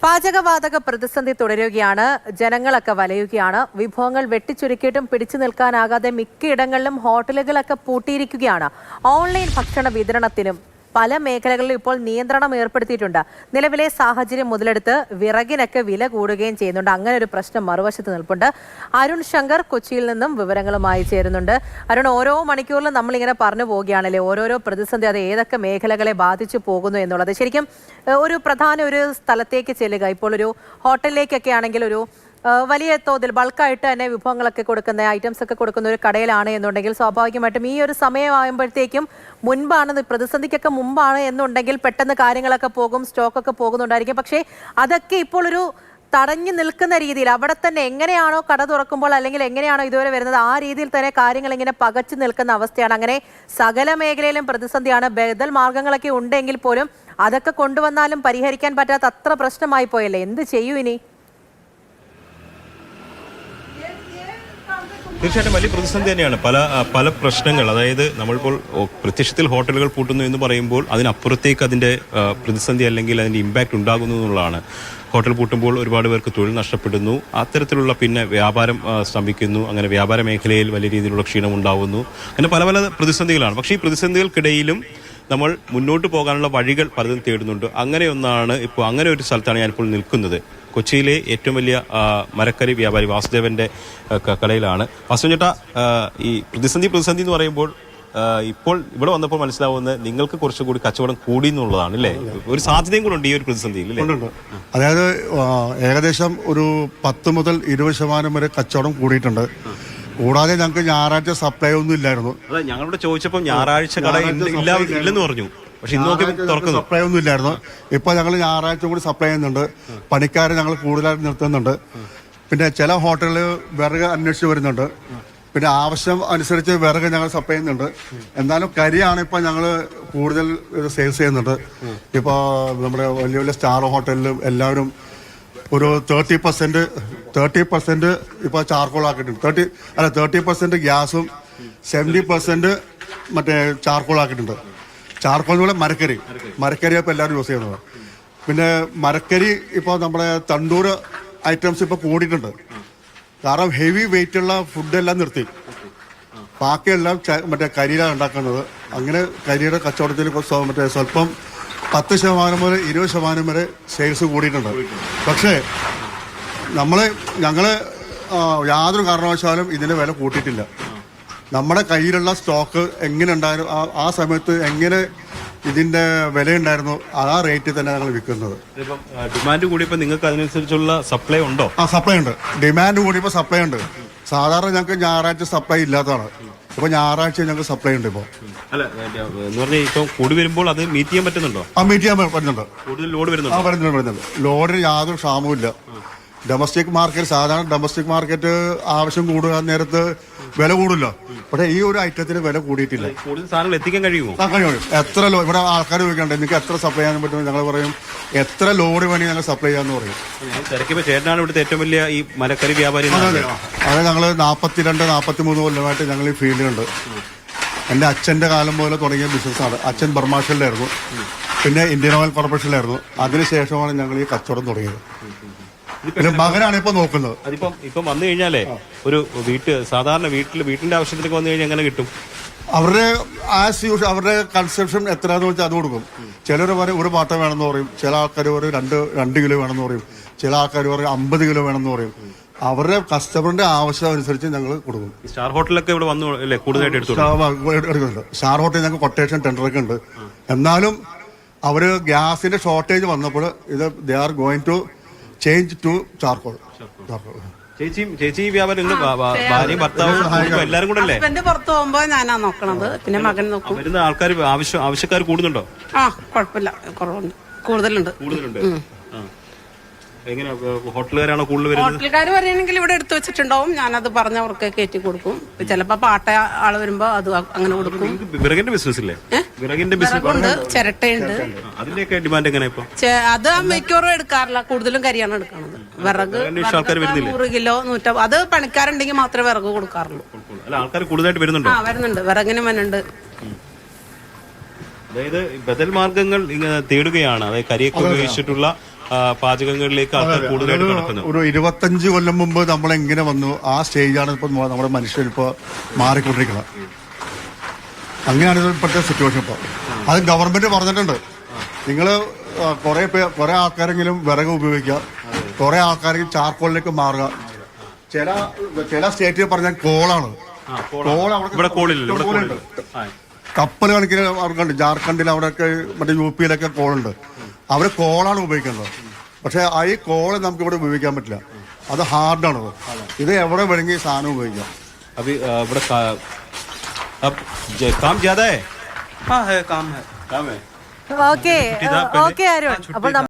പാചകവാതക പ്രതിസന്ധി തുടരുകയാണ്. ജനങ്ങളൊക്കെ വലയുകയാണ്. വിഭവങ്ങൾ വെട്ടിച്ചുരുക്കിയിട്ടും പിടിച്ചു നിൽക്കാനാകാതെ മിക്കയിടങ്ങളിലും ഹോട്ടലുകളൊക്കെ പൂട്ടിയിരിക്കുകയാണ്. ഓൺലൈൻ ഭക്ഷണ വിതരണത്തിനും പല മേഖലകളിലും ഇപ്പോൾ നിയന്ത്രണം ഏർപ്പെടുത്തിയിട്ടുണ്ട്. നിലവിലെ സാഹചര്യം മുതലെടുത്ത് വിറകിനൊക്കെ വില കൂടുകയും ചെയ്യുന്നുണ്ട്. അങ്ങനെ ഒരു പ്രശ്നം മറുവശത്ത് നിൽപ്പുണ്ട്. അരുൺ ശങ്കർ കൊച്ചിയിൽ നിന്നും വിവരങ്ങളുമായി ചേരുന്നുണ്ട്. അരുൺ, ഓരോ മണിക്കൂറിലും നമ്മളിങ്ങനെ പറഞ്ഞു പോവുകയാണല്ലേ ഓരോരോ പ്രതിസന്ധി, അത് ഏതൊക്കെ മേഖലകളെ ബാധിച്ചു പോകുന്നു എന്നുള്ളത്. ശരിക്കും ഒരു ഒരു സ്ഥലത്തേക്ക് ചെല്ലുക, ഇപ്പോൾ ഒരു ഹോട്ടലിലേക്കൊക്കെ ആണെങ്കിൽ ഒരു വലിയ തോതിൽ ബൾക്കായിട്ട് തന്നെ വിഭവങ്ങളൊക്കെ കൊടുക്കുന്ന ഐറ്റംസ് ഒക്കെ കൊടുക്കുന്ന ഒരു കടയിലാണ് എന്നുണ്ടെങ്കിൽ സ്വാഭാവികമായിട്ടും ഈ ഒരു സമയമാകുമ്പോഴത്തേക്കും മുൻപാണ്, പ്രതിസന്ധിക്കൊക്കെ മുമ്പാണ് എന്നുണ്ടെങ്കിൽ പെട്ടെന്ന് കാര്യങ്ങളൊക്കെ പോകും, സ്റ്റോക്കൊക്കെ പോകുന്നുണ്ടായിരിക്കും. പക്ഷേ അതൊക്കെ ഇപ്പോൾ ഒരു തടഞ്ഞു നിൽക്കുന്ന രീതിയിൽ അവിടെ തന്നെ എങ്ങനെയാണോ കട തുറക്കുമ്പോൾ അല്ലെങ്കിൽ എങ്ങനെയാണോ ഇതുവരെ വരുന്നത് ആ രീതിയിൽ തന്നെ കാര്യങ്ങൾ ഇങ്ങനെ പകച്ചു നിൽക്കുന്ന അവസ്ഥയാണ്. അങ്ങനെ സകല മേഖലയിലും പ്രതിസന്ധിയാണ്. ബദൽ മാർഗങ്ങളൊക്കെ ഉണ്ടെങ്കിൽ പോലും അതൊക്കെ കൊണ്ടുവന്നാലും പരിഹരിക്കാൻ പറ്റാത്ത അത്ര പ്രശ്നമായി പോയല്ലേ. എന്ത് ചെയ്യൂ ഇനി? തീർച്ചയായിട്ടും വലിയ പ്രതിസന്ധി തന്നെയാണ്. പല പ്രശ്നങ്ങൾ, അതായത് നമ്മളിപ്പോൾ പ്രത്യക്ഷത്തിൽ ഹോട്ടലുകൾ പൂട്ടുന്നു എന്ന് പറയുമ്പോൾ അതിനപ്പുറത്തേക്ക് അതിൻ്റെ പ്രതിസന്ധി അല്ലെങ്കിൽ അതിൻ്റെ ഇമ്പാക്റ്റ് ഉണ്ടാകുന്നു എന്നുള്ളതാണ്. ഹോട്ടൽ പൂട്ടുമ്പോൾ ഒരുപാട് പേർക്ക് തൊഴിൽ നഷ്ടപ്പെടുന്നു, അത്തരത്തിലുള്ള പിന്നെ വ്യാപാരം സ്തംഭിക്കുന്നു, അങ്ങനെ വ്യാപാര മേഖലയിൽ വലിയ രീതിയിലുള്ള ക്ഷീണം ഉണ്ടാകുന്നു. അങ്ങനെ പല പ്രതിസന്ധികളാണ്. പക്ഷേ ഈ പ്രതിസന്ധികൾക്കിടയിലും നമ്മൾ മുന്നോട്ട് പോകാനുള്ള വഴികൾ പലതും തേടുന്നുണ്ട്. അങ്ങനെ ഒരു സ്ഥലത്താണ് ഞാനിപ്പോൾ നിൽക്കുന്നത്. കൊച്ചിയിലെ ഏറ്റവും വലിയ മരക്കറി വ്യാപാരി വാസുദേവന്റെ കടയിലാണ്. വാസുദേവൻ ചേട്ടാ, ഈ പ്രതിസന്ധി എന്ന് പറയുമ്പോൾ ഇപ്പോൾ ഇവിടെ വന്നപ്പോൾ മനസ്സിലാവുന്നത് നിങ്ങൾക്ക് കുറച്ചുകൂടി കച്ചവടം കൂടി എന്നുള്ളതാണ് അല്ലേ? ഒരു സാധ്യതയും കൂടെ ഉണ്ട് ഈ ഒരു പ്രതിസന്ധിയിൽ അല്ലേ? അതായത് ഏകദേശം ഒരു 10 മുതൽ 20% വരെ കച്ചവടം കൂടിയിട്ടുണ്ട്. കൂടാതെ ഞങ്ങൾക്ക് ഞായറാഴ്ച സപ്ലൈ ഒന്നും ഇല്ലായിരുന്നു. അതെ, ഞങ്ങളോട് ചോദിച്ചപ്പോൾ ഞായറാഴ്ച കട ഇല്ലെന്ന് പറഞ്ഞു. പക്ഷെ ഇന്നൊക്കെ തുറക്കുന്നു, സപ്ലൈ ഒന്നും ഇല്ലായിരുന്നു. ഇപ്പൊ ഞങ്ങൾ ഞായറാഴ്ച കൂടി സപ്ലൈ ചെയ്യുന്നുണ്ട്. പണിക്കാരെ ഞങ്ങൾ കൂടുതലായിട്ട് നിർത്തുന്നുണ്ട്. പിന്നെ ചില ഹോട്ടലുകൾ വിറക് അന്വേഷിച്ച് വരുന്നുണ്ട്. പിന്നെ ആവശ്യം അനുസരിച്ച് വിറക് ഞങ്ങൾ സപ്ലൈ ചെയ്യുന്നുണ്ട്. എന്നാലും കരിയാണ് ഇപ്പൊ ഞങ്ങൾ കൂടുതൽ സെയിൽസ് ചെയ്യുന്നുണ്ട്. ഇപ്പൊ നമ്മുടെ വലിയ വലിയ സ്റ്റാർ ഹോട്ടലിലും എല്ലാവരും ഒരു 30% ഇപ്പൊ ചാർക്കോൾ ആക്കിയിട്ടുണ്ട്. 30% ഗ്യാസും 70% മറ്റേ ചാർക്കോൾ ആക്കിയിട്ടുണ്ട്. ചാർക്കോൾ എന്ന് പറഞ്ഞാൽ മരക്കരി ഇപ്പൊ എല്ലാവരും യൂസ് ചെയ്യുന്നത്. പിന്നെ മരക്കരി ഇപ്പോൾ നമ്മുടെ തണ്ടൂർ ഐറ്റംസ് ഇപ്പൊ കൂടിയിട്ടുണ്ട്. കാരണം ഹെവി വെയിറ്റ് ഉള്ള ഫുഡെല്ലാം നിർത്തി, ബാക്കിയെല്ലാം മറ്റേ കരിയിലാണ് ഉണ്ടാക്കുന്നത്. അങ്ങനെ കരിയുടെ കച്ചവടത്തിൽ ഇപ്പോൾ മറ്റേ സ്വല്പം 10% മുതൽ 20% വരെ സെയിൽസ് കൂടിയിട്ടുണ്ട്. പക്ഷേ ഞങ്ങൾ യാതൊരു കാരണവശാലും ഇതിന്റെ വില കൂട്ടിയിട്ടില്ല. നമ്മുടെ കയ്യിലുള്ള സ്റ്റോക്ക് എങ്ങനെ ഉണ്ടായിരുന്നു, ആ സമയത്ത് എങ്ങനെ ഇതിന്റെ വില ഉണ്ടായിരുന്നു, ആ റേറ്റിൽ തന്നെ ഞങ്ങൾ വിൽക്കുന്നത്. ഡിമാൻഡ് കൂടിയപ്പോൾ നിങ്ങൾക്ക് അതിനനുസരിച്ചുള്ള സപ്ലൈ ഉണ്ടോ? സപ്ലൈ ഉണ്ട്. ഡിമാൻഡ് കൂടിയപ്പോൾ സപ്ലൈ ഉണ്ട്. സാധാരണ ഞങ്ങൾക്ക് ഞായറാഴ്ച സപ്ലൈ ഇല്ലാത്തതാണ്. ഇപ്പൊ ഞായറാഴ്ച ഞങ്ങൾക്ക് സപ്ലൈ ഉണ്ട്. ഇപ്പൊ അല്ല എന്ന് പറഞ്ഞാൽ ഇപ്പൊ കൂടി വരുമ്പോൾ അത് മീറ്റ് ചെയ്യാൻ പറ്റുന്നുണ്ടോ? മീറ്റ് ചെയ്യാൻ പറ്റുന്നുണ്ട്. കൂടുതൽ ലോഡ് വരുന്നുണ്ട്. ലോഡിന് യാതൊരു ക്ഷാമവും ഇല്ല. ഡൊമസ്റ്റിക് മാർക്കറ്റ്, സാധാരണ ഡൊമസ്റ്റിക് മാർക്കറ്റ് ആവശ്യം കൂടുക നേരത്ത് വില കൂടില്ല. പക്ഷേ ഈ ഒരു ഐറ്റത്തിന് വില കൂടിയിട്ടില്ല. കൂടുതൽ സാധനങ്ങൾ എത്തിക്കാൻ കഴിയുമോ? കഴിയും. എത്ര ഇവിടെ ആൾക്കാർ ചോദിക്കണ്ടേ നിങ്ങൾക്ക് എത്ര സപ്ലൈ ചെയ്യാൻ പറ്റും? ഞങ്ങൾ പറയും എത്ര ലോഡ് വേണമെങ്കിൽ ഞങ്ങൾ സപ്ലൈ ചെയ്യാന്ന് പറയും. തിരക്കിപ്പോ ചേട്ടനാണ് ഇവിടുത്തെ ഏറ്റവും വലിയ ഈ മരക്കറി വ്യാപാരി. അതെ, ഞങ്ങൾ 42-43 കൊല്ലമായിട്ട് ഞങ്ങൾ ഈ ഫീൽഡിലുണ്ട്. എൻ്റെ അച്ഛൻ്റെ കാലം പോലെ തുടങ്ങിയ ബിസിനസ്സാണ്. അച്ഛൻ ബർമാഷലിലായിരുന്നു, പിന്നെ ഇന്ത്യൻ ഓയിൽ കോർപ്പറേഷനിലായിരുന്നു. അതിനുശേഷമാണ് ഞങ്ങൾ ഈ കച്ചവടം തുടങ്ങിയത്. പിന്നെ മകനാണ് ഇപ്പൊ നോക്കുന്നത്. ഇപ്പം വന്നു കഴിഞ്ഞാലേ ഒരു സാധാരണ വീട്ടിന്റെ ആവശ്യത്തിനൊക്കെ വന്നു കഴിഞ്ഞാൽ എങ്ങനെ കിട്ടും? അവരുടെ ആസ് യൂഷ്വൽ അവരുടെ കൺസെപ്ഷൻ എത്രയാന്ന് വെച്ചാൽ അത് കൊടുക്കും. ചിലർ പറയും ഒരു പാട്ട വേണമെന്ന് പറയും, ചില ആൾക്കാർ പറയും 2 കിലോ വേണമെന്ന് പറയും, ചില ആൾക്കാർ പറയും 50 കിലോ വേണമെന്ന് പറയും. അവരുടെ കസ്റ്റമറിന്റെ ആവശ്യം അനുസരിച്ച് ഞങ്ങൾ കൊടുക്കും. സ്റ്റാർ ഹോട്ടലൊക്കെ ഇവിടെ വന്നു കൂടുതലായിട്ട് എടുക്കുന്നുണ്ട്. സ്റ്റാർ ഹോട്ടലിൽ ഞങ്ങൾക്ക് കൊട്ടേഷൻ ടെൻഡറൊക്കെ ഉണ്ട്. എന്നാലും അവര് ഗ്യാസിന്റെ ഷോർട്ടേജ് വന്നപ്പോൾ ഇത് they are going to change to charcoal. ചേച്ചി വ്യാപാരം ഭാര്യയും ഭർത്താവും എല്ലാരും കൂടെ അല്ലേ? ഹസ്ബൻഡ് പുറത്തു പോകുമ്പോ ഞാനാ നോക്കണത്, പിന്നെ മകൻ നോക്കും. വരുന്ന ആവശ്യക്കാർ കൂടുന്നുണ്ടോ? കുഴപ്പമില്ല, കുറവുണ്ട്, കൂടുതലുണ്ട്. എങ്ങനെ ഹോട്ടലുകാരാണോ കൂടുതൽ വരുന്നത്? ഹോട്ടലുകാർ പറയുകയാണെങ്കിൽ ഇവിടെ എടുത്തു വെച്ചിട്ടുണ്ടാവും, ഞാനത് പറഞ്ഞവർക്ക് കയറ്റി കൊടുക്കും. ചിലപ്പോ പാട്ട ആള് വരുമ്പോ അത് അങ്ങനെ കൊടുക്കും. വിറകിന്റെ ബിസിനസ് ഇല്ലേ? വിറകുണ്ട്, ചിരട്ടയുണ്ട്. അതിന്റെയൊക്കെ ഡിമാൻഡ് എങ്ങനെ ഇപ്പൊ? അത് മിക്കവാറും എടുക്കാറില്ല, കൂടുതലും കരിയാണ് എടുക്കുന്നത്. വിറക് 100 കിലോ 150, അത് പണിക്കാരുണ്ടെങ്കിൽ മാത്രമേ വിറക് കൊടുക്കാറുള്ളൂ. ആൾക്കാർ കൂടുതലായിട്ട് വരുന്നുണ്ടോ? വരുന്നുണ്ട്, വിറകിനും വരുന്നുണ്ട്. അതായത് ബദൽ മാർഗങ്ങൾ തേടുകയാണ്. അതായത് കരിയൊക്കെ ഉപയോഗിച്ചിട്ടുള്ള പാചകങ്ങളിലേക്ക് ആൾക്കാർ കൂടുതലായിട്ട് നടക്കുന്നത്. ഒരു 25 കൊല്ലം മുമ്പ് നമ്മൾ എങ്ങനെ വന്നു ആ സ്റ്റേജാണ് ഇപ്പൊ നമ്മുടെ മനുഷ്യർ ഇപ്പൊ മാറിക്കൊണ്ടിരിക്കുന്നത്. അങ്ങനെയാണ് ഇപ്പോഴത്തെ സിറ്റുവേഷൻ. ഇപ്പോൾ അത് ഗവൺമെന്റ് പറഞ്ഞിട്ടുണ്ട്, നിങ്ങൾ കുറെ ആൾക്കാരെങ്കിലും വിറക് ഉപയോഗിക്കുക, കുറെ ആൾക്കാരെങ്കിലും ചാർക്കോളിലേക്ക് മാറുക. ചില സ്റ്റേറ്റിൽ പറഞ്ഞാൽ കോളാണ്. കോൾ ഇവിടെ കോളില്ല. കപ്പൽ കണക്കിന് അവർക്കുണ്ട്. ജാർഖണ്ഡിൽ അവിടെയൊക്കെ മറ്റേ UP-യിലൊക്കെ കോളുണ്ട്. അവർ കോളാണ് ഉപയോഗിക്കുന്നത്. പക്ഷെ ഈ കോള് നമുക്ക് ഇവിടെ ഉപയോഗിക്കാൻ പറ്റില്ല, അത് ഹാർഡാണ്. ഇത് എവിടെ വേണമെങ്കിൽ സാധനം ഉപയോഗിക്കാം. अभी बड़ा अब काम ज्यादा है. हाँ है काम है काम है. Okay okay Arun. അപ്പോൾ